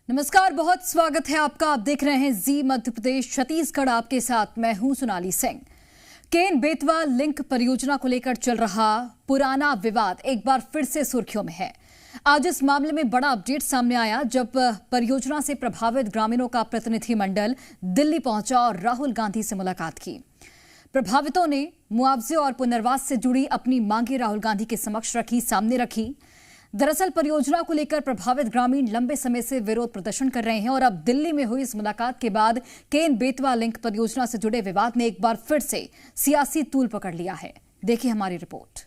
नमस्कार, बहुत स्वागत है आपका। आप देख रहे हैं जी मध्य प्रदेश छत्तीसगढ़। आपके साथ मैं हूं सोनाली सिंह। केन बेतवा लिंक परियोजना को लेकर चल रहा पुराना विवाद एक बार फिर से सुर्खियों में है। आज इस मामले में बड़ा अपडेट सामने आया जब परियोजना से प्रभावित ग्रामीणों का प्रतिनिधिमंडल दिल्ली पहुंचा और राहुल गांधी से मुलाकात की। प्रभावितों ने मुआवजे और पुनर्वास से जुड़ी अपनी मांगे राहुल गांधी के समक्ष सामने रखी। दरअसल परियोजना को लेकर प्रभावित ग्रामीण लंबे समय से विरोध प्रदर्शन कर रहे हैं और अब दिल्ली में हुई इस मुलाकात के बाद केन बेतवा लिंक परियोजना से जुड़े विवाद ने एक बार फिर से सियासी तूल पकड़ लिया है। देखिए हमारी रिपोर्ट।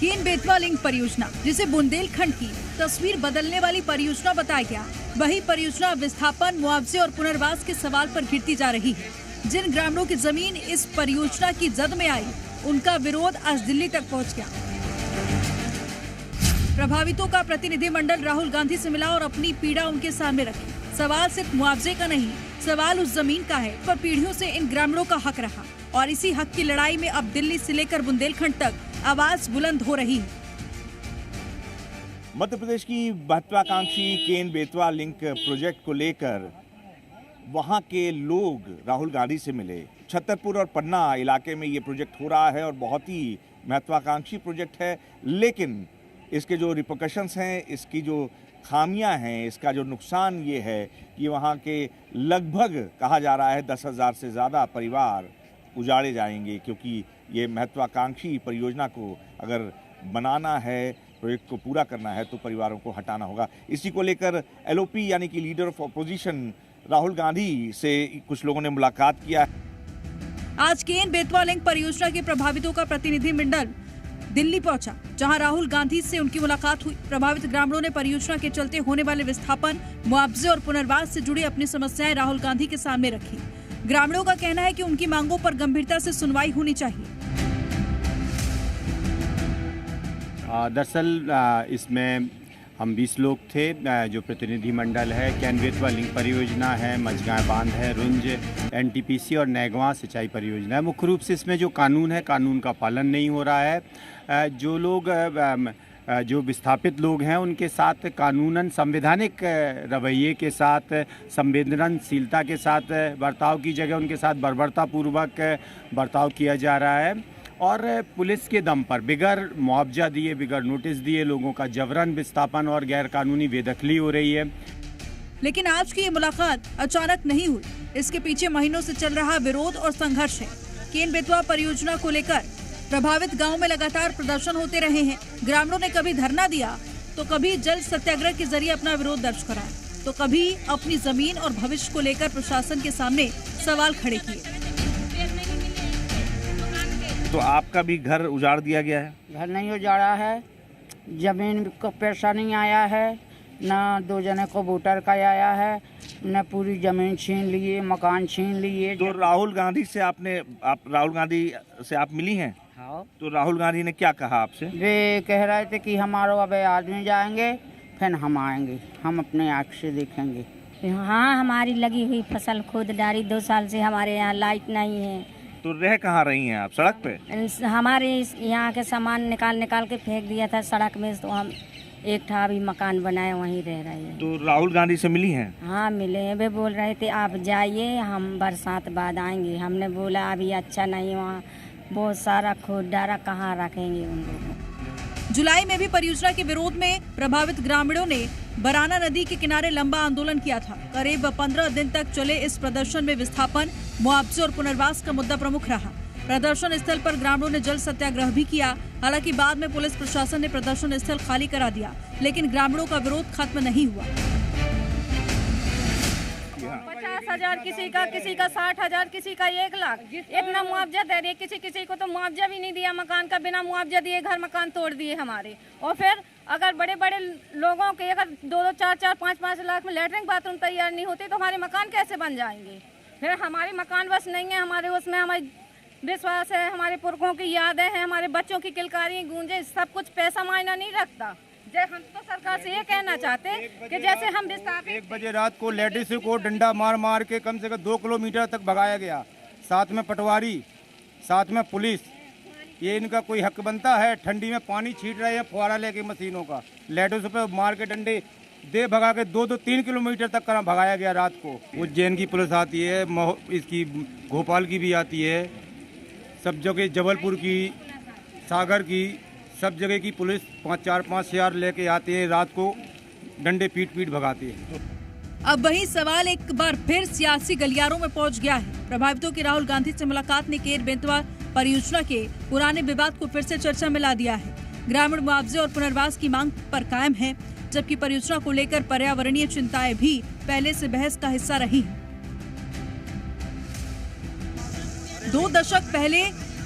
केन बेतवा लिंक परियोजना, जिसे बुंदेलखंड की तस्वीर बदलने वाली परियोजना बताया गया, वही परियोजना विस्थापन, मुआवजे और पुनर्वास के सवाल पर घिरती जा रही है। जिन ग्रामीणों की जमीन इस परियोजना की जद में आई, उनका विरोध आज दिल्ली तक पहुंच गया। प्रभावितों का प्रतिनिधिमंडल राहुल गांधी से मिला और अपनी पीड़ा उनके सामने रखी। सवाल सिर्फ मुआवजे का नहीं, सवाल उस जमीन का है पर पीढ़ियों से इन ग्रामीणों का हक रहा और इसी हक की लड़ाई में अब दिल्ली से लेकर बुंदेलखंड तक आवाज बुलंद हो रही है। मध्य प्रदेश की महत्वाकांक्षी केन बेतवा लिंक प्रोजेक्ट को लेकर वहाँ के लोग राहुल गांधी से मिले। छतरपुर और पन्ना इलाके में ये प्रोजेक्ट हो रहा है और बहुत ही महत्वाकांक्षी प्रोजेक्ट है, लेकिन इसके जो रिपरकशंस हैं, इसकी जो खामियां हैं, इसका जो नुकसान ये है कि वहाँ के लगभग कहा जा रहा है 10,000 से ज़्यादा परिवार उजाड़े जाएंगे, क्योंकि ये महत्वाकांक्षी परियोजना को अगर बनाना है, प्रोजेक्ट को पूरा करना है, तो परिवारों को हटाना होगा। इसी को लेकर एलओपी यानी कि leader of opposition Rahul Gandhi से कुछ लोगों ने मुलाकात किया। आज केन बेतवा लिंक परियोजना के प्रभावितों का प्रतिनिधिमंडल दिल्ली पहुंचा, जहां राहुल गांधी से उनकी मुलाकात हुई। प्रभावित ग्रामीणों ने परियोजना के चलते होने वाले विस्थापन, मुआवजे और पुनर्वास से जुड़ी अपनी समस्याएं राहुल गांधी के सामने रखी। ग्रामीणों का कहना है कि उनकी मांगों पर गंभीरता से सुनवाई होनी चाहिए। दरअसल इसमें हम 20 लोग थे जो प्रतिनिधिमंडल है। केन बेतवा लिंक परियोजना है, मझगांव बांध है, रुंज एनटीपीसी और नैगवा सिंचाई परियोजना है। मुख्य रूप से इसमें जो कानून है, कानून का पालन नहीं हो रहा है। जो लोग जो विस्थापित लोग हैं उनके साथ कानूनन संवैधानिक रवैये के साथ, संवेदनशीलता के साथ बर्ताव की जगह उनके साथ बर्बरतापूर्वक बर्ताव किया जा रहा है और पुलिस के दम पर बिगर मुआवजा दिए, बिगर नोटिस दिए लोगों का जबरन विस्थापन और गैरकानूनी बेदखली हो रही है। लेकिन आज की ये मुलाकात अचानक नहीं हुई। इसके पीछे महीनों से चल रहा विरोध और संघर्ष है। केन बेतवा परियोजना को लेकर प्रभावित गांव में लगातार प्रदर्शन होते रहे हैं। ग्रामीणों ने कभी धरना दिया, तो कभी जल सत्याग्रह के जरिए अपना विरोध दर्ज कराया, तो कभी अपनी जमीन और भविष्य को लेकर प्रशासन के सामने सवाल खड़े किए। तो आपका भी घर उजाड़ दिया गया है? घर नहीं उजाड़ा है, जमीन को पैसा नहीं आया है, न 2 जने को वोटर का आया है, न पूरी जमीन छीन लिए, मकान छीन लिए। तो राहुल गांधी से आप मिली हैं? हाँ। तो राहुल गांधी ने क्या कहा आपसे? वे कह रहे थे कि हमारे अब आदमी जाएंगे, फिर हम आएंगे, हम अपने आँख से देखेंगे। हाँ, हमारी लगी हुई फसल खुद डाली। 2 साल से हमारे यहाँ लाइट नहीं है। तो रह कहाँ रही हैं आप? सड़क पे? हमारे यहाँ के सामान निकाल के फेंक दिया था सड़क में, तो हम एक ठा भी मकान बनाए, वहीं रह रहे हैं। तो राहुल गांधी से मिली हैं? हाँ मिले हैं। वे बोल रहे थे आप जाइए, हम बरसात बाद आएंगे। हमने बोला अभी अच्छा नहीं, वहाँ बहुत सारा खोद डारा, कहाँ रखेंगे उन लोगों को। जुलाई में भी परियोजना के विरोध में प्रभावित ग्रामीणों ने बराना नदी के किनारे लंबा आंदोलन किया था। करीब 15 दिन तक चले इस प्रदर्शन में विस्थापन, मुआवजे और पुनर्वास का मुद्दा प्रमुख रहा। प्रदर्शन स्थल पर ग्रामीणों ने जल सत्याग्रह भी किया। हालांकि बाद में पुलिस प्रशासन ने प्रदर्शन स्थल खाली करा दिया, लेकिन ग्रामीणों का विरोध खत्म नहीं हुआ। 50,000 किसी का 60,000, किसी का 1 लाख, इतना मुआवजा दे रहे। किसी को तो मुआवजा भी नहीं दिया मकान का, बिना मुआवजा दिए घर मकान तोड़ दिए हमारे। और फिर अगर बड़े बड़े लोगों के अगर 2-2, 4-4, 5-5 लाख में लैट्रिन बाथरूम तैयार नहीं होते, तो हमारे मकान कैसे बन जाएंगे? फिर हमारे मकान बस नहीं है, हमारे उसमें हमारी विश्वास है, हमारे पुरखों की यादें हैं, हमारे बच्चों की किलकारी गूंजे, सब कुछ पैसा मायना नहीं रखता। हम तो सरकार से ये कहना चाहते कि जैसे हम विस्थापित 1 बजे रात को लेडीज को डंडा मार मार के कम से कम 2 किलोमीटर तक भगाया गया। साथ में पटवारी, साथ में पुलिस, ये इनका कोई हक बनता है? ठंडी में पानी छीट रहे हैं फुहारा लेके मशीनों का, लेडों पे मार के डंडे दे भगा के 2-3 किलोमीटर तक करा भगाया गया रात को। उज्जैन की पुलिस आती है, इसकी भोपाल की भी आती है, सब जगह जबलपुर की, सागर की, सब जगह की पुलिस 5-4-5 हज़ार लेके आते हैं, रात को डंडे पीट भगाते हैं। अब वही सवाल एक बार फिर सियासी गलियारों में पहुंच गया है। प्रभावितों की राहुल गांधी से मुलाकात ने केन बेतवा परियोजना के पुराने विवाद को फिर से चर्चा में ला दिया है। ग्रामीण मुआवजे और पुनर्वास की मांग पर कायम है, जबकि परियोजना को लेकर पर्यावरणीय चिंताएं भी पहले से बहस का हिस्सा रही हैं। 2 दशक पहले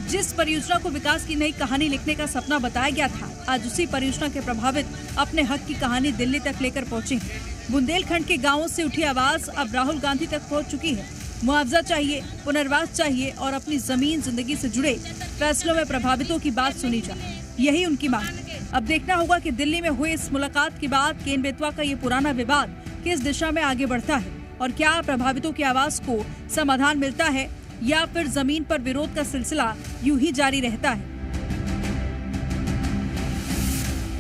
जिस परियोजना को विकास की नई कहानी लिखने का सपना बताया गया था, आज उसी परियोजना के प्रभावित अपने हक की कहानी दिल्ली तक लेकर पहुंचे हैं। बुंदेलखंड के गांवों से उठी आवाज अब राहुल गांधी तक पहुंच चुकी है। मुआवजा चाहिए, पुनर्वास चाहिए और अपनी जमीन जिंदगी से जुड़े फैसलों में प्रभावितों की बात सुनी जाए, यही उनकी मांग है। अब देखना होगा कि दिल्ली में हुए इस मुलाकात के बाद केन बेतवा का ये पुराना विवाद किस दिशा में आगे बढ़ता है और क्या प्रभावितों की आवाज को समाधान मिलता है या फिर जमीन पर विरोध का सिलसिला यूं ही जारी रहता है।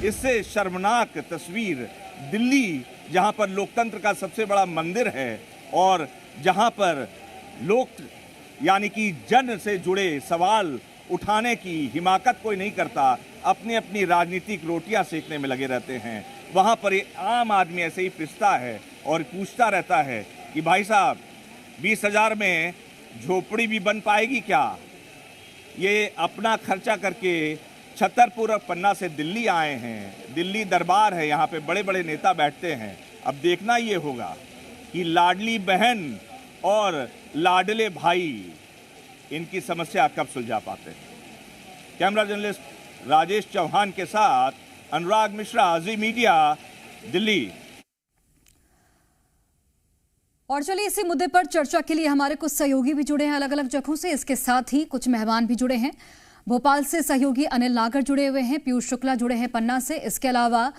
इससे शर्मनाक तस्वीर दिल्ली, जहां पर लोकतंत्र का सबसे बड़ा मंदिर है और जहां पर लोग यानी कि जन से जुड़े सवाल उठाने की हिमाकत कोई नहीं करता, अपनी अपनी राजनीतिक रोटियां सेकने में लगे रहते हैं, वहां पर आम आदमी ऐसे ही पिसता है और पूछता रहता है कि भाई साहब 20,000 में झोपड़ी भी बन पाएगी क्या? ये अपना खर्चा करके छतरपुर और पन्ना से दिल्ली आए हैं, दिल्ली दरबार है, यहाँ पे बड़े बड़े नेता बैठते हैं। अब देखना ये होगा कि लाडली बहन और लाडले भाई इनकी समस्या कब सुलझा पाते हैं। कैमरा जर्नलिस्ट राजेश चौहान के साथ अनुराग मिश्रा, जी मीडिया, दिल्ली। और चलिए इसी मुद्दे पर चर्चा के लिए हमारे कुछ सहयोगी भी जुड़े हैं अलग अलग जगहों से। इसके साथ ही कुछ मेहमान भी जुड़े हैं। भोपाल से सहयोगी अनिल नागर जुड़े हुए हैं, पीयूष शुक्ला जुड़े हैं पन्ना से। इसके अलावा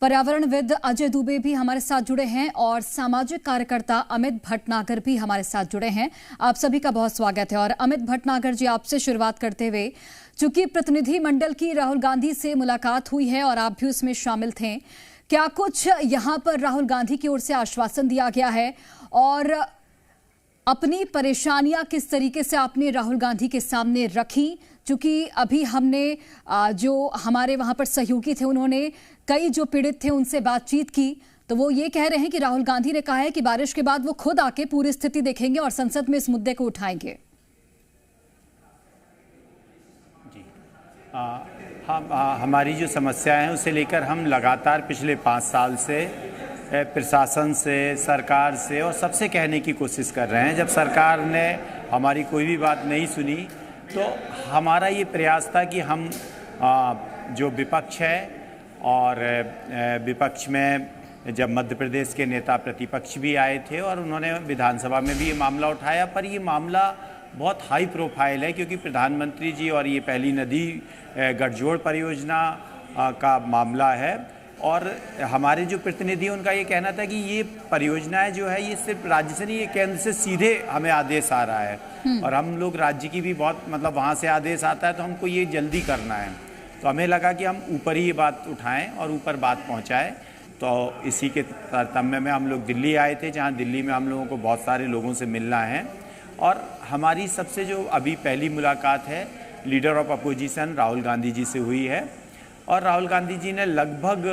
पर्यावरणविद अजय दुबे भी हमारे साथ जुड़े हैं और सामाजिक कार्यकर्ता अमित भटनागर भी हमारे साथ जुड़े हैं। आप सभी का बहुत स्वागत है। और अमित भटनागर जी, आपसे शुरुआत करते हुए, चूंकि प्रतिनिधि मंडल की राहुल गांधी से मुलाकात हुई है और आप भी उसमें शामिल थे, क्या कुछ यहाँ पर राहुल गांधी की ओर से आश्वासन दिया गया है और अपनी परेशानियां किस तरीके से आपने राहुल गांधी के सामने रखी? क्योंकि अभी हमने जो हमारे वहां पर सहयोगी थे, उन्होंने कई जो पीड़ित थे उनसे बातचीत की, तो वो ये कह रहे हैं कि राहुल गांधी ने कहा है कि बारिश के बाद वो खुद आके पूरी स्थिति देखेंगे और संसद में इस मुद्दे को उठाएंगे। जी, हमारी जो समस्या है उसे लेकर हम लगातार पिछले 5 साल से प्रशासन से, सरकार से और सबसे कहने की कोशिश कर रहे हैं। जब सरकार ने हमारी कोई भी बात नहीं सुनी तो हमारा ये प्रयास था कि हम जो विपक्ष है और विपक्ष में जब मध्य प्रदेश के नेता प्रतिपक्ष भी आए थे और उन्होंने विधानसभा में भी ये मामला उठाया, पर ये मामला बहुत हाई प्रोफाइल है क्योंकि प्रधानमंत्री जी और ये पहली नदी गठजोड़ परियोजना का मामला है और हमारे जो प्रतिनिधि उनका ये कहना था कि ये परियोजनाएं जो है ये सिर्फ राज्य से नहीं, ये केंद्र से सीधे हमें आदेश आ रहा है और हम लोग राज्य की भी बहुत वहाँ से आदेश आता है तो हमको ये जल्दी करना है। तो हमें लगा कि हम ऊपर ही ये बात उठाएं और ऊपर बात पहुँचाएँ। तो इसी के तारतम्य में हम लोग दिल्ली आए थे, जहाँ दिल्ली में हम लोगों को बहुत सारे लोगों से मिलना है और हमारी सबसे जो अभी पहली मुलाकात है leader of opposition Rahul Gandhi ji से हुई है और राहुल गांधी जी ने लगभग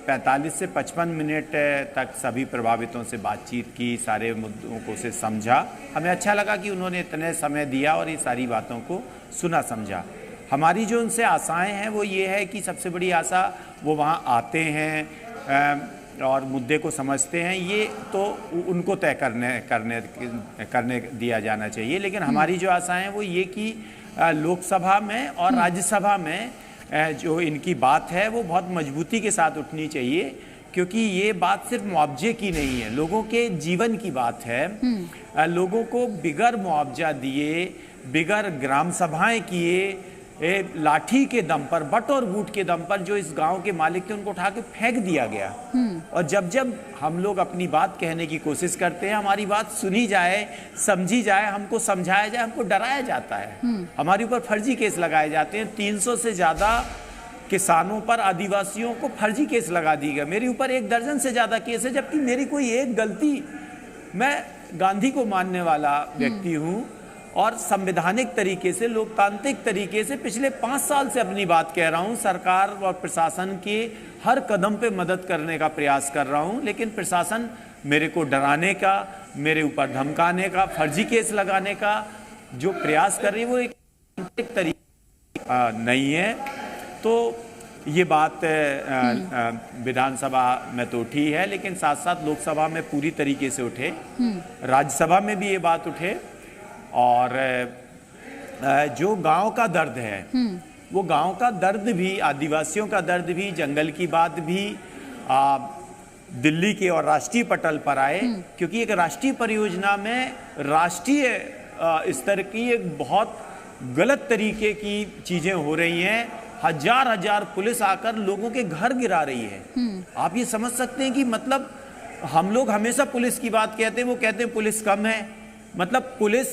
45 से 55 मिनट तक सभी प्रभावितों से बातचीत की, सारे मुद्दों को से समझा। हमें अच्छा लगा कि उन्होंने इतने समय दिया और ये सारी बातों को सुना समझा। हमारी जो उनसे आशाएं हैं वो ये है कि सबसे बड़ी आशा वो वहाँ आते हैं और मुद्दे को समझते हैं, ये तो उनको तय करने दिया जाना चाहिए। लेकिन हमारी जो आशाएं हैं वो ये कि लोकसभा में और राज्यसभा में जो इनकी बात है वो बहुत मजबूती के साथ उठनी चाहिए क्योंकि ये बात सिर्फ मुआवजे की नहीं है, लोगों के जीवन की बात है। लोगों को बिगर मुआवजा दिए, बिगर ग्राम सभाएं किए लाठी के दम पर, बट और बूट के दम पर जो इस गांव के मालिक थे उनको उठा के फेंक दिया गया। और जब जब हम लोग अपनी बात कहने की कोशिश करते हैं, हमारी बात सुनी जाए, समझी जाए, हमको समझाया जाए, हमको डराया जाता है, हमारे ऊपर फर्जी केस लगाए जाते हैं। 300 से ज्यादा किसानों पर, आदिवासियों को फर्जी केस लगा दी गया। मेरे ऊपर 1 दर्जन से ज्यादा केस है, जबकि मेरी कोई एक गलती, मैं गांधी को मानने वाला व्यक्ति हूं और संवैधानिक तरीके से, लोकतांत्रिक तरीके से पिछले 5 साल से अपनी बात कह रहा हूं। सरकार और प्रशासन के हर कदम पे मदद करने का प्रयास कर रहा हूं, लेकिन प्रशासन मेरे को डराने का, मेरे ऊपर धमकाने का, फर्जी केस लगाने का जो प्रयास कर रही है वो एक तरीका नहीं है। तो ये बात विधानसभा में तो उठी है, लेकिन साथ साथ लोकसभा में पूरी तरीके से उठे, राज्यसभा में भी ये बात उठे। और जो गांव का दर्द है, वो गांव का दर्द भी, आदिवासियों का दर्द भी, जंगल की बात भी दिल्ली के और राष्ट्रीय पटल पर आए, क्योंकि एक राष्ट्रीय परियोजना में राष्ट्रीय स्तर की एक बहुत गलत तरीके की चीजें हो रही हैं। हजार पुलिस आकर लोगों के घर गिरा रही है। आप ये समझ सकते हैं कि मतलब हम लोग हमेशा पुलिस की बात कहते हैं, वो कहते हैं पुलिस कम है। मतलब पुलिस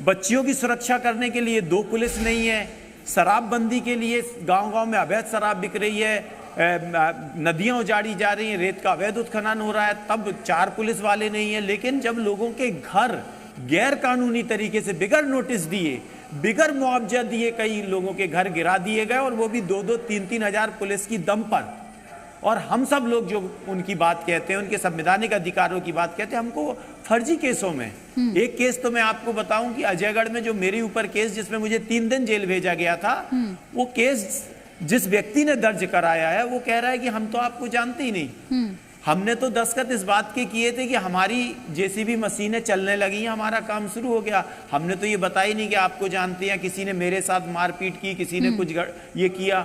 बच्चियों की सुरक्षा करने के लिए 2 पुलिस नहीं है, शराबबंदी के लिए गांव-गांव में अवैध शराब बिक रही है, नदियां उजाड़ी जा रही हैं, रेत का अवैध उत्खनन हो रहा है, तब 4 पुलिस वाले नहीं है। लेकिन जब लोगों के घर गैर कानूनी तरीके से बिगर नोटिस दिए, बिगर मुआवजा दिए, कई लोगों के घर गिरा दिए गए, और वो भी 2-2, 3-3 हजार पुलिस की दम पर। और हम सब लोग जो उनकी बात कहते हैं, उनके संवैधानिक अधिकारों की बात कहते हैं, हमको फर्जी केसों में, एक केस तो मैं आपको बताऊं कि अजयगढ़ में जो मेरे ऊपर केस, जिसमें मुझे 3 दिन जेल भेजा गया था, वो केस जिस व्यक्ति ने दर्ज कराया है वो कह रहा है कि हम तो आपको जानते ही नहीं, हमने तो दस्तखत इस बात के किए थे कि हमारी जेसीबी मशीनें चलने लगी हैं, हमारा काम शुरू हो गया, हमने तो ये बताया नहीं कि आपको जानते हैं, किसी ने मेरे साथ मारपीट की, किसी ने कुछ ये किया।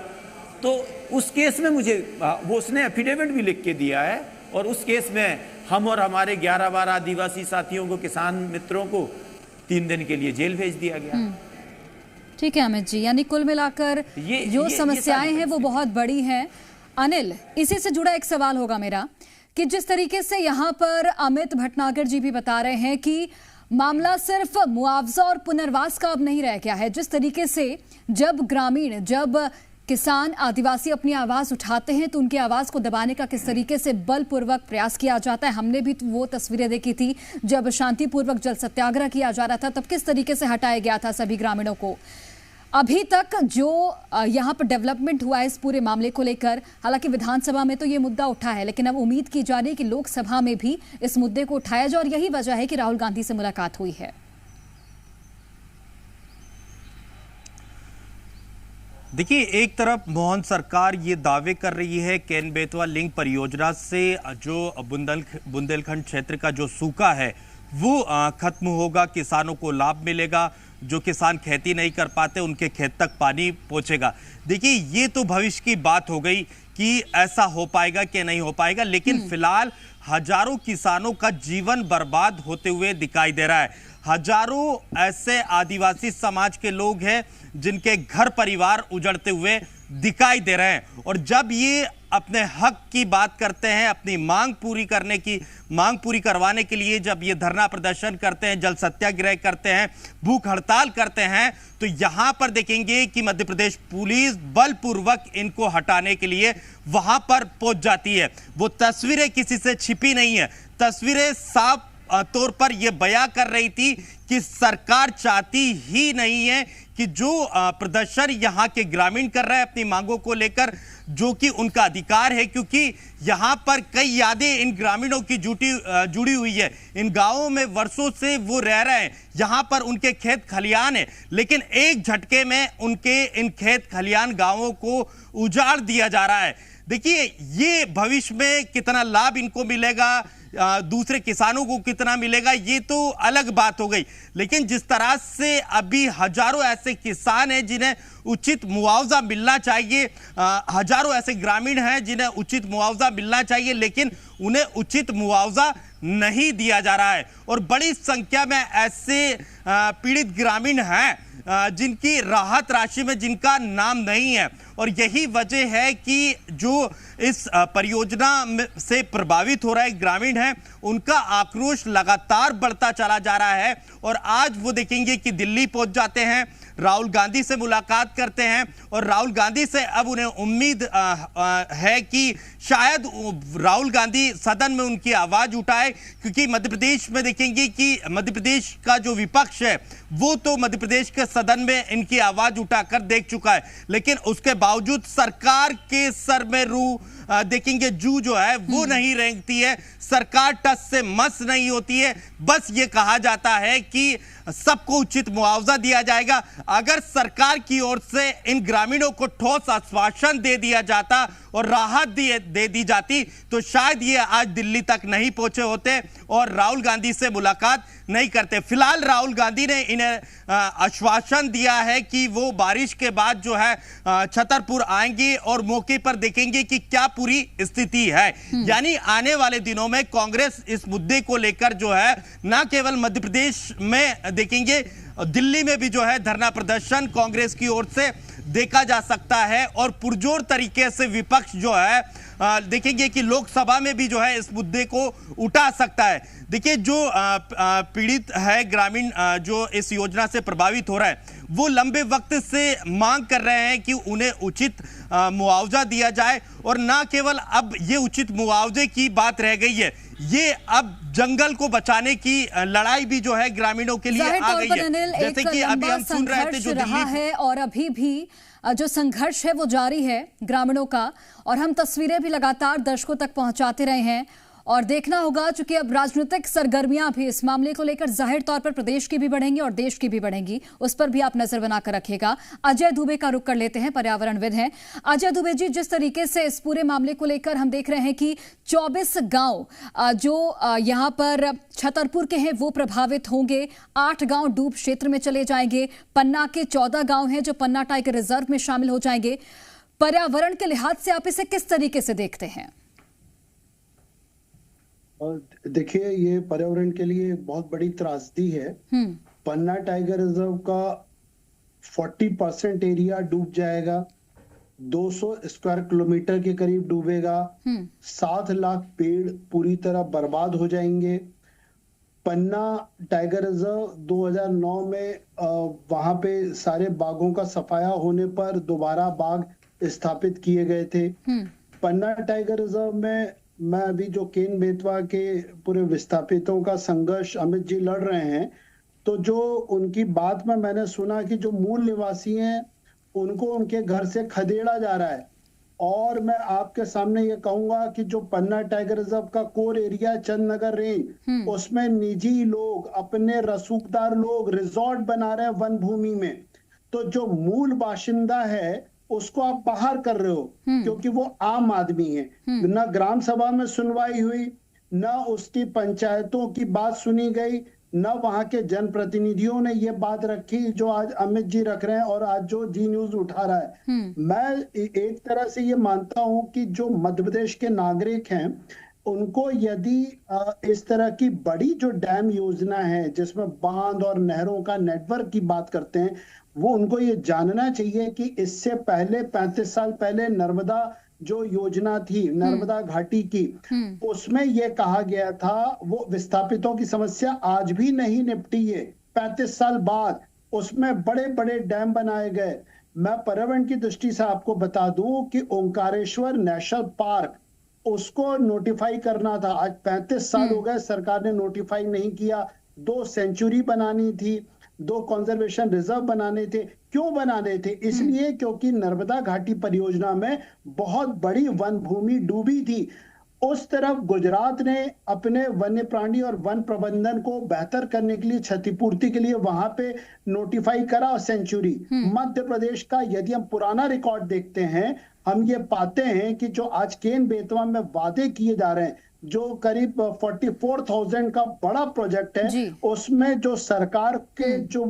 तो उस केस में मुझे वो उसने एफिडेविट भी लिख के दिया है, और उस केस में हम और हमारे 11-12 आदिवासी साथियों को, किसान मित्रों को 3 दिन के लिए जेल भेज दिया गया। ठीक है अमित जी, यानी कुल मिलाकर जो समस्याएं हैं वो बहुत बड़ी हैं। अनिल, इसी से जुड़ा एक सवाल होगा मेरा कि जिस तरीके से यहाँ पर अमित भटनागर जी भी बता रहे हैं कि मामला सिर्फ मुआवजा और पुनर्वास का अब नहीं रह गया है, जिस तरीके से जब ग्रामीण, जब किसान, आदिवासी अपनी आवाज उठाते हैं तो उनकी आवाज को दबाने का किस तरीके से बलपूर्वक प्रयास किया जाता है। हमने भी वो तस्वीरें देखी थी जब शांतिपूर्वक जल सत्याग्रह किया जा रहा था, तब किस तरीके से हटाया गया था सभी ग्रामीणों को। अभी तक जो यहाँ पर डेवलपमेंट हुआ है इस पूरे मामले को लेकर, हालांकि विधानसभा में तो ये मुद्दा उठा है, लेकिन अब उम्मीद की जा रही है कि लोकसभा में भी इस मुद्दे को उठाया जाए, और यही वजह है कि राहुल गांधी से मुलाकात हुई है। देखिए, एक तरफ मोहन सरकार ये दावे कर रही है केन बेतवा लिंक परियोजना से जो बुंदेलखंड क्षेत्र का जो सूखा है वो खत्म होगा, किसानों को लाभ मिलेगा, जो किसान खेती नहीं कर पाते उनके खेत तक पानी पहुंचेगा। देखिए, ये तो भविष्य की बात हो गई कि ऐसा हो पाएगा कि नहीं हो पाएगा, लेकिन फिलहाल हजारों किसानों का जीवन बर्बाद होते हुए दिखाई दे रहा है। हजारों ऐसे आदिवासी समाज के लोग हैं जिनके घर परिवार उजड़ते हुए दिखाई दे रहे हैं, और जब ये अपने हक की बात करते हैं, अपनी मांग पूरी करवाने के लिए जब ये धरना प्रदर्शन करते हैं, जल सत्याग्रह करते हैं, भूख हड़ताल करते हैं, तो यहां पर देखेंगे कि मध्य प्रदेश पुलिस बलपूर्वक इनको हटाने के लिए वहां पर पहुंच जाती है। वो तस्वीरें किसी से छिपी नहीं है, तस्वीरें साफ तौर पर यह बयां कर रही थी कि सरकार चाहती ही नहीं है कि जो प्रदर्शन यहां के ग्रामीण कर रहे हैं अपनी मांगों को लेकर, जो कि उनका अधिकार है, क्योंकि यहां पर कई यादें इन ग्रामीणों की जुड़ी हुई है। इन गांवों में वर्षों से वो रह रहे हैं, यहां पर उनके खेत खलियान है, लेकिन एक झटके में उनके इन खेत खलियान गांवों को उजाड़ दिया जा रहा है। देखिए, ये भविष्य में कितना लाभ इनको मिलेगा, दूसरे किसानों को कितना मिलेगा, ये तो अलग बात हो गई, लेकिन जिस तरह से अभी हजारों ऐसे किसान हैं जिन्हें उचित मुआवजा मिलना चाहिए। हजारों ऐसे ग्रामीण हैं जिन्हें उचित मुआवजा मिलना चाहिए, लेकिन उन्हें उचित मुआवजा नहीं दिया जा रहा है और बड़ी संख्या में ऐसे पीड़ित ग्रामीण हैं जिनकी राहत राशि में जिनका नाम नहीं है। और यही वजह है कि जो इस परियोजना से प्रभावित हो रहे ग्रामीण हैं, उनका आक्रोश लगातार बढ़ता चला जा रहा है। और आज वो देखेंगे कि दिल्ली पहुंच जाते हैं, राहुल गांधी से मुलाकात करते हैं और राहुल गांधी से अब उन्हें उम्मीद है कि शायद राहुल गांधी सदन में उनकी आवाज उठाए, क्योंकि मध्य प्रदेश में देखेंगे कि मध्य प्रदेश का जो विपक्ष है वो तो मध्य प्रदेश के सदन में इनकी आवाज उठाकर देख चुका है, लेकिन उसके बावजूद सरकार के सर में देखेंगे जू जो है वो नहीं रेंगती है। सरकार टस से मस नहीं होती है। बस ये कहा जाता है कि सबको उचित मुआवजा दिया जाएगा। अगर सरकार की ओर से इन ग्रामीणों को ठोस आश्वासन दे दिया जाता और राहत दे दी जाती तो शायद ये आज दिल्ली तक नहीं पहुंचे होते और राहुल गांधी से मुलाकात नहीं करते। फिलहाल राहुल गांधी ने इन्हें आश्वासन दिया है कि वो बारिश के बाद जो है छतरपुर आएंगी और मौके पर देखेंगे कि क्या पूरी स्थिति है। यानी आने वाले दिनों में कांग्रेस इस मुद्दे को लेकर जो है न केवल मध्य प्रदेश में देखेंगे, दिल्ली में भी जो है धरना प्रदर्शन कांग्रेस की ओर से देखा जा सकता है और पुरजोर तरीके से विपक्ष जो है देखेंगे कि लोकसभा में भी जो है इस मुद्दे को उठा सकता है। देखिए, जो पीड़ित है ग्रामीण जो इस योजना से प्रभावित हो रहा है वो लंबे वक्त से मांग कर रहे हैं कि उन्हें उचित मुआवजा दिया जाए और ना केवल अब ये उचित मुआवजे की बात रह गई है, ये अब जंगल को बचाने की लड़ाई भी जो है ग्रामीणों के लिए आ गई है। जैसे कि अभी हम सुन रहे थे जो रहा है और अभी भी जो संघर्ष है वो जारी है ग्रामीणों का, और हम तस्वीरें भी लगातार दर्शकों तक पहुंचाते रहे हैं। और देखना होगा, चूंकि अब राजनीतिक सरगर्मियां भी इस मामले को लेकर जाहिर तौर पर प्रदेश की भी बढ़ेंगी और देश की भी बढ़ेंगी, उस पर भी आप नजर बनाकर रखिएगा। अजय दुबे का रुख कर लेते हैं, पर्यावरणविद हैं। अजय दुबे जी, जिस तरीके से इस पूरे मामले को लेकर हम देख रहे हैं कि 24 गांव जो यहां पर छतरपुर के हैं वो प्रभावित होंगे, 8 गांव डूब क्षेत्र में चले जाएंगे, पन्ना के 14 गांव हैं जो पन्ना टाइगर रिजर्व में शामिल हो जाएंगे। पर्यावरण के लिहाज से आप इसे किस तरीके से देखते हैं? देखिए, ये पर्यावरण के लिए बहुत बड़ी त्रासदी है। पन्ना टाइगर रिजर्व का 40% एरिया डूब जाएगा, 200 स्क्वायर किलोमीटर के करीब डूबेगा, 7 लाख पेड़ पूरी तरह बर्बाद हो जाएंगे। पन्ना टाइगर रिजर्व 2009 में वहां पे सारे बागों का सफाया होने पर दोबारा बाग स्थापित किए गए थे। पन्ना टाइगर रिजर्व में मैं अभी जो केन बेतवा के पूरे विस्थापितों का संघर्ष अमित जी लड़ रहे हैं, तो जो उनकी बात में मैंने सुना कि जो मूल निवासी हैं उनको उनके घर से खदेड़ा जा रहा है। और मैं आपके सामने ये कहूंगा कि जो पन्ना टाइगर रिजर्व का कोर एरिया चंदनगर रेंज, उसमें निजी लोग, अपने रसूखदार लोग रिजॉर्ट बना रहे हैं वन भूमि में। तो जो मूल बाशिंदा है उसको आप बाहर कर रहे हो, क्योंकि वो आम आदमी है। न ग्राम सभा में सुनवाई हुई, न उसकी पंचायतों की बात सुनी गई, न वहां के जनप्रतिनिधियों ने ये बात रखी जो आज अमित जी रख रहे हैं और आज जो जी न्यूज उठा रहा है। मैं एक तरह से ये मानता हूं कि जो मध्य प्रदेश के नागरिक हैं उनको यदि इस तरह की बड़ी जो डैम योजना है जिसमें बांध और नहरों का नेटवर्क की बात करते हैं, वो उनको ये जानना चाहिए कि इससे पहले 35 साल पहले नर्मदा जो योजना थी नर्मदा घाटी की, उसमें ये कहा गया था वो विस्थापितों की समस्या आज भी नहीं निपटी है। 35 साल बाद उसमें बड़े बड़े डैम बनाए गए। मैं पर्यावरण की दृष्टि से आपको बता दूं कि ओंकारेश्वर नेशनल पार्क उसको नोटिफाई करना था, आज 35 साल हो गए, सरकार ने नोटिफाई नहीं किया। 2 सेंचुरी बनानी थी, 2 कंजर्वेशन रिजर्व बनाने थे। क्यों बनाने थे? इसलिए क्योंकि नर्मदा घाटी परियोजना में बहुत बड़ी वन भूमि डूबी थी। उस तरफ गुजरात ने अपने वन्य प्राणी और वन प्रबंधन को बेहतर करने के लिए, क्षतिपूर्ति के लिए वहां पे नोटिफाई करा सेंचुरी। मध्य प्रदेश का यदि हम पुराना रिकॉर्ड देखते हैं, हम ये पाते हैं कि जो आज केन बेतवा में वादे किए जा रहे हैं, जो करीब 44,000 का बड़ा प्रोजेक्ट है, उसमें जो सरकार के जो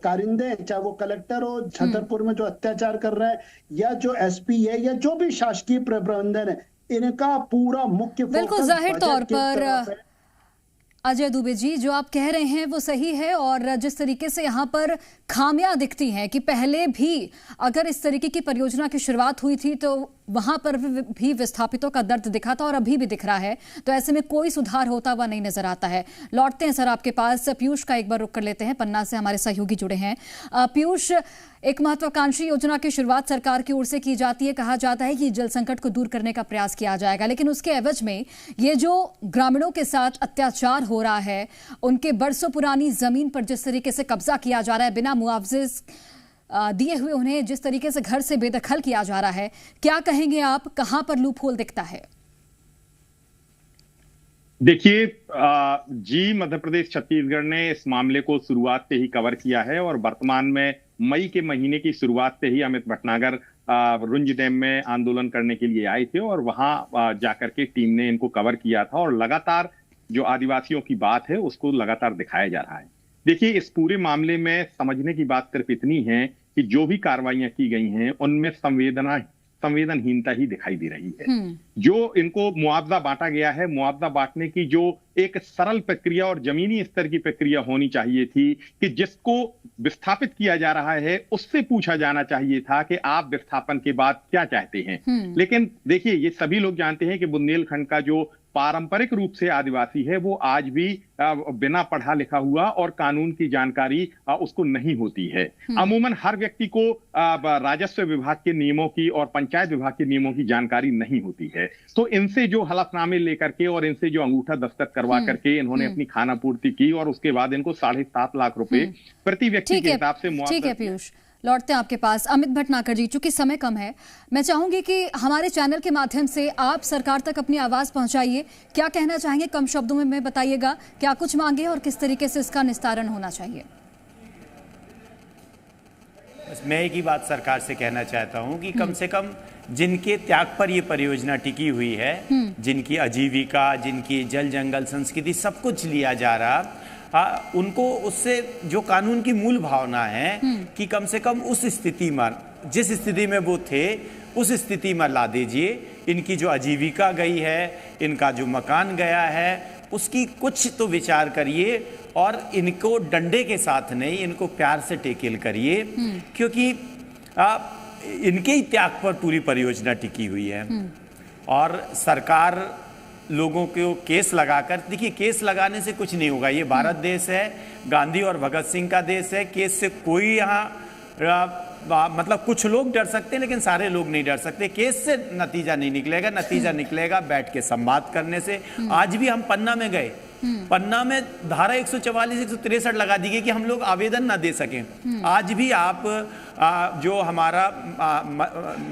कारिंदे हैं, चाहे वो कलेक्टर हो छतरपुर में जो अत्याचार कर रहे हैं, या जो एसपी है, या जो भी शासकीय प्रबंधन है, इनका पूरा मुख्य बिल्कुल जाहिर तौर पर अजय दुबे जी जो आप कह रहे हैं वो सही है। और जिस तरीके से यहाँ पर खामियां दिखती हैं कि पहले भी अगर इस तरीके की परियोजना की शुरुआत हुई थी तो वहां पर भी विस्थापितों का दर्द दिखा था और अभी भी दिख रहा है, तो ऐसे में कोई सुधार होता हुआ नहीं नजर आता है। लौटते हैं सर आपके पास, पीयूष का एक बार रुख कर लेते हैं, पन्ना से हमारे सहयोगी जुड़े हैं। पीयूष, एक महत्वाकांक्षी योजना की शुरुआत सरकार की ओर से की जाती है, कहा जाता है कि जल संकट को दूर करने का प्रयास किया जाएगा, लेकिन उसके एवज में ये जो ग्रामीणों के साथ अत्याचार हो रहा है, उनके बरसों पुरानी जमीन पर जिस तरीके से कब्जा किया जा रहा है, बिना मुआवजे दिए हुए उन्हें जिस तरीके से घर से बेदखल किया जा रहा है, क्या कहेंगे आप, कहां पर लूप होल दिखता है? देखिए जी, मध्य प्रदेश छत्तीसगढ़ ने इस मामले को शुरुआत से ही कवर किया है और वर्तमान में मई के महीने की शुरुआत से ही अमित भटनागर रुंज डैम में आंदोलन करने के लिए आए थे और वहां जाकर के टीम ने इनको कवर किया था और लगातार जो आदिवासियों की बात है उसको लगातार दिखाया जा रहा है। देखिए, इस पूरे मामले में समझने की बात सिर्फ इतनी है कि जो भी कार्रवाइयां की गई हैं उनमें संवेदनहीनता ही दिखाई दे रही है। जो इनको मुआवजा बांटा गया है, मुआवजा बांटने की जो एक सरल प्रक्रिया और जमीनी स्तर की प्रक्रिया होनी चाहिए थी कि जिसको विस्थापित किया जा रहा है उससे पूछा जाना चाहिए था कि आप विस्थापन के बाद क्या चाहते हैं। लेकिन देखिए, ये सभी लोग जानते हैं कि बुंदेलखंड का जो पारंपरिक रूप से आदिवासी है वो आज भी बिना पढ़ा लिखा हुआ और कानून की जानकारी उसको नहीं होती है। अमूमन हर व्यक्ति को राजस्व विभाग के नियमों की और पंचायत विभाग के नियमों की जानकारी नहीं होती है। तो इनसे जो हलफनामे लेकर के और इनसे जो अंगूठा दस्तखत करवा करके इन्होंने अपनी खाना पूर्ति की और उसके बाद इनको 7.5 लाख रुपए प्रति व्यक्ति के हिसाब से मुआवजा। ठीक है पीयूष, लौटते हैं आपके पास। अमित भटनागर जी, चूंकि समय कम है, मैं चाहूंगी कि हमारे चैनल के माध्यम से आप सरकार तक अपनी आवाज पहुंचाइए। क्या कहना चाहेंगे, कम शब्दों में बताइएगा, क्या कुछ मांगे और किस तरीके से इसका निस्तारण होना चाहिए? बस मैं एक ही बात सरकार से कहना चाहता हूं कि कम से कम जिनके त्याग पर ये परियोजना टिकी हुई है, जिनकी आजीविका, जिनकी जल जंगल संस्कृति सब कुछ लिया जा रहा, उनको उससे जो कानून की मूल भावना है कि कम से कम उस स्थिति में, जिस स्थिति में वो थे उस स्थिति में ला दीजिए। इनकी जो आजीविका गई है, इनका जो मकान गया है, उसकी कुछ तो विचार करिए और इनको डंडे के साथ नहीं, इनको प्यार से टेकल करिए, क्योंकि इनके ही त्याग पर पूरी परियोजना टिकी हुई है। और सरकार लोगों को केस लगाकर, देखिए केस लगाने से कुछ नहीं होगा, ये भारत देश है, गांधी और भगत सिंह का देश है। केस से कोई यहाँ मतलब कुछ लोग डर सकते हैं लेकिन सारे लोग नहीं डर सकते। केस से नतीजा नहीं निकलेगा, नतीजा निकलेगा बैठ के संवाद करने से। आज भी हम पन्ना में गए, पन्ना में धारा 144 163 लगा दी गई कि हम लोग आवेदन ना दे सकें। आज भी आप जो हमारा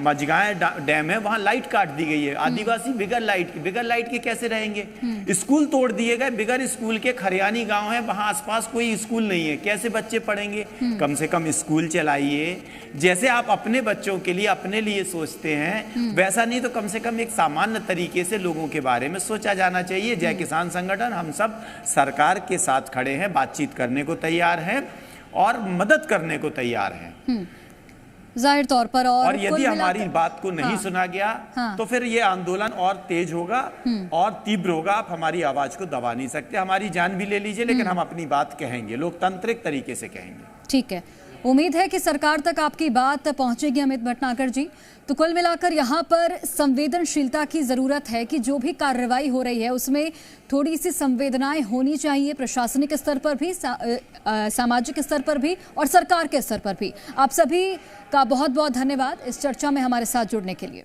मझगांव डैम है वहां लाइट काट दी गई है। आदिवासी बिगर लाइट के कैसे रहेंगे? स्कूल तोड़ दिए गए, बिगर स्कूल के। खरियानी गांव है, वहां आसपास कोई स्कूल नहीं है, कैसे बच्चे पढ़ेंगे? कम से कम स्कूल चलाइए। जैसे आप अपने बच्चों के लिए, अपने लिए सोचते हैं, वैसा नहीं तो कम से कम एक सामान्य तरीके से लोगों के बारे में सोचा जाना चाहिए। जय किसान संगठन हम सब सरकार के साथ खड़े हैं, बातचीत करने को तैयार हैं और मदद करने को तैयार हैं। जाहिर तौर पर और यदि हमारी बात को नहीं सुना गया तो फिर ये आंदोलन और तेज होगा और तीव्र होगा। आप हमारी आवाज को दबा नहीं सकते, हमारी जान भी ले लीजिए लेकिन हम अपनी बात कहेंगे, लोकतांत्रिक तरीके से कहेंगे। ठीक है, उम्मीद है कि सरकार तक आपकी बात पहुंचेगी अमित भटनागर जी। तो कुल मिलाकर यहाँ पर संवेदनशीलता की जरूरत है कि जो भी कार्रवाई हो रही है उसमें थोड़ी सी संवेदनाएं होनी चाहिए, प्रशासनिक स्तर पर भी, सामाजिक स्तर पर भी और सरकार के स्तर पर भी। आप सभी का बहुत बहुत धन्यवाद इस चर्चा में हमारे साथ जुड़ने के लिए।